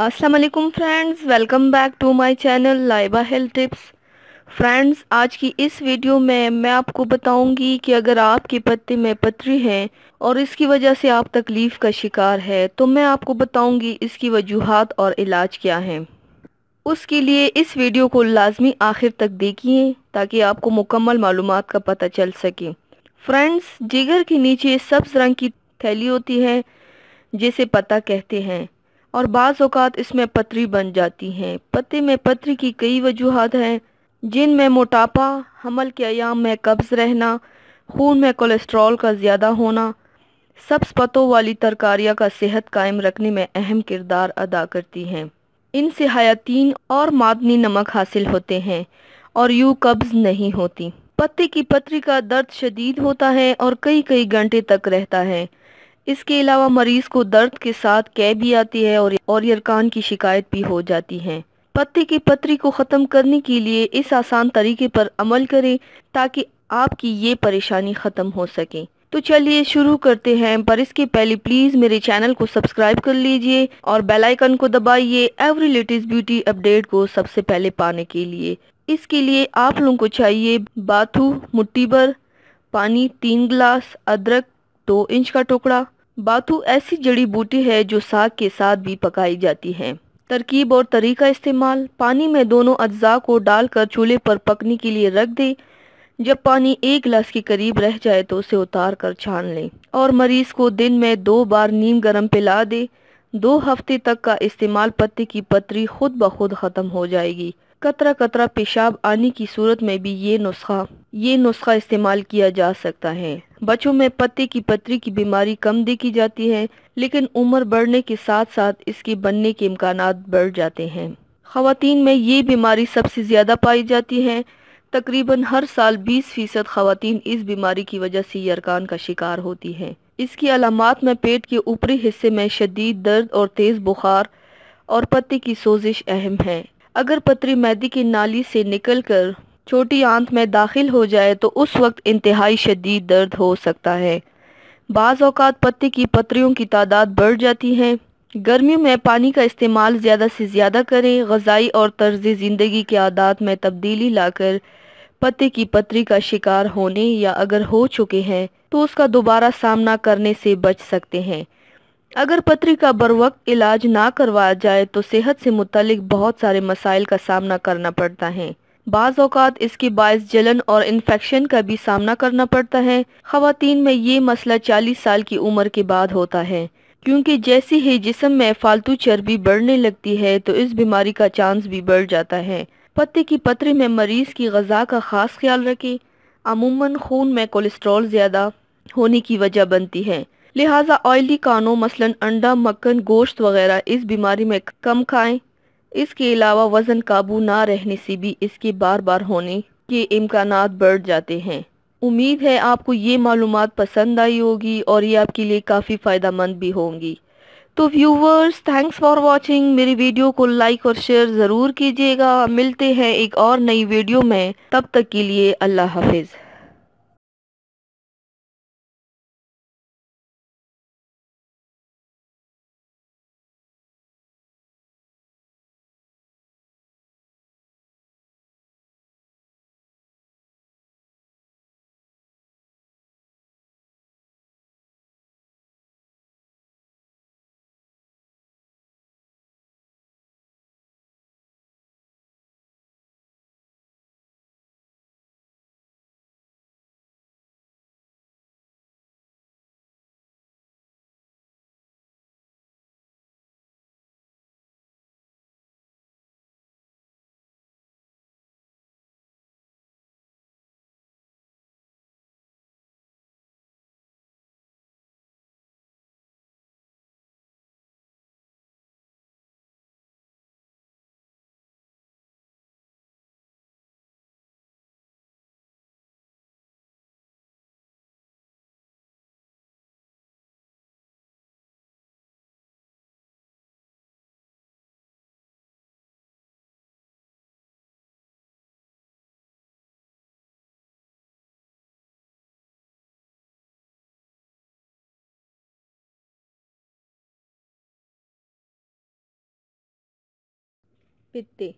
अस्सलाम वालेकुम friends, welcome back to my channel Laiba health tips. Friends, आज की इस वीडियो में मैं आपको बताऊंगी कि अगर आपके पत्ते में पथरी है और इसकी वजह से आप तकलीफ का शिकार है तो मैं आपको बताऊंगी इसकी वजूहात और इलाज क्या हैं। उसके लिए इस वीडियो को लाजमी आखिर तक देखिए ताकि आपको मुकम्मल मालूमात का पता चल सके। फ्रेंड्स, जिगर के नीचे सब्ज रंग की थैली होती है जिसे पता कहते हैं और बाज़ औक़ात इसमें पथरी बन जाती है। पत्ते में पथरी की कई वजूहात हैं जिनमें मोटापा, हमल के अयाम में कब्ज़ रहना, खून में कोलेस्ट्रॉल का ज़्यादा होना, सब्ज़ पत्तों वाली तरकारियाँ का सेहत कायम रखने में अहम किरदार अदा करती हैं। इनसे हयातीन और मादनी नमक हासिल होते हैं और यूँ कब्ज़ नहीं होती। पत्ते की पथरी का दर्द शदीद होता है और कई कई घंटे तक रहता है। इसके अलावा मरीज को दर्द के साथ कै भी आती है और यरकान की शिकायत भी हो जाती है। पत्ते की पथरी को ख़त्म करने के लिए इस आसान तरीके पर अमल करें ताकि आपकी ये परेशानी ख़त्म हो सके। तो चलिए शुरू करते हैं, पर इसके पहले प्लीज़ मेरे चैनल को सब्सक्राइब कर लीजिए और बेल आइकन को दबाइए एवरी लेटेस्ट ब्यूटी अपडेट को सबसे पहले पाने के लिए। इसके लिए आप लोगों को चाहिए बाथू मुट्ठी भर, पानी 3 गिलास, अदरक 2 इंच का टुकड़ा। बाथू ऐसी जड़ी बूटी है जो साग के साथ भी पकाई जाती है। तरकीब और तरीका इस्तेमाल: पानी में दोनों अज्जा को डालकर चूल्हे पर पकने के लिए रख दें। जब पानी 1 गिलास के करीब रह जाए तो उसे उतार कर छान लें और मरीज को दिन में 2 बार नीम गर्म पिला दे। 2 हफ्ते तक का इस्तेमाल पत्ते की पथरी खुद ब खुद खत्म हो जाएगी। कतरा कतरा पेशाब आने की सूरत में भी ये नुस्खा इस्तेमाल किया जा सकता है। बच्चों में पत्ते की पथरी की बीमारी कम देखी जाती है, लेकिन उम्र बढ़ने के साथ साथ इसके बनने के इम्कानात बढ़ जाते हैं। खवातीन में ये बीमारी सबसे ज्यादा पाई जाती है। तकरीबन हर साल 20% खवातीन इस बीमारी की वजह से यरकान का शिकार होती हैं। इसकी अलामात में पेट के ऊपरी हिस्से में शदीद दर्द और तेज बुखार और पत्ते की सोजिश अहम है। अगर पथरी मैदे की नाली से निकलकर छोटी आंत में दाखिल हो जाए तो उस वक्त इंतहाई शदीद दर्द हो सकता है। बाज़ औक़ात पत्ते की पथरियों की तादाद बढ़ जाती है। गर्मियों में पानी का इस्तेमाल ज़्यादा से ज़्यादा करें। ग़िज़ाई और तर्ज़ ज़िंदगी के आदात में तब्दीली लाकर पत्ते की पथरी का शिकार होने या अगर हो चुके हैं तो उसका दोबारा सामना करने से बच सकते हैं। अगर पथरी का बरवक्त इलाज ना करवाया जाए तो सेहत से मुतालिक बहुत सारे मसाइल का सामना करना पड़ता है। बाज़ औक़ात इसके बायस जलन और इन्फेक्शन का भी सामना करना पड़ता है। ख़वातीन में ये मसला 40 साल की उम्र के बाद होता है, क्योंकि जैसे ही जिस्म में फालतू चर्बी बढ़ने लगती है तो इस बीमारी का चांस भी बढ़ जाता है। पत्ते की पथरी में मरीज की ग़िज़ा का खास ख्याल रखें। अमूमन खून में कोलेस्ट्रॉल ज़्यादा होने की वजह बनती है, लिहाजा ऑयली खानों मसलन अंडा, मक्खन, गोश्त वगैरह इस बीमारी में कम खाएं। इसके अलावा वजन काबू ना रहने से भी इसके बार बार होने के इम्कानात बढ़ जाते हैं। उम्मीद है आपको ये मालूमात पसंद आई होगी और ये आपके लिए काफ़ी फ़ायदेमंद भी होंगी। तो व्यूवर्स, थैंक्स फॉर वॉचिंग। मेरी वीडियो को लाइक और शेयर ज़रूर कीजिएगा। मिलते हैं एक और नई वीडियो में, तब तक के लिए अल्लाह हाफिज़। پتے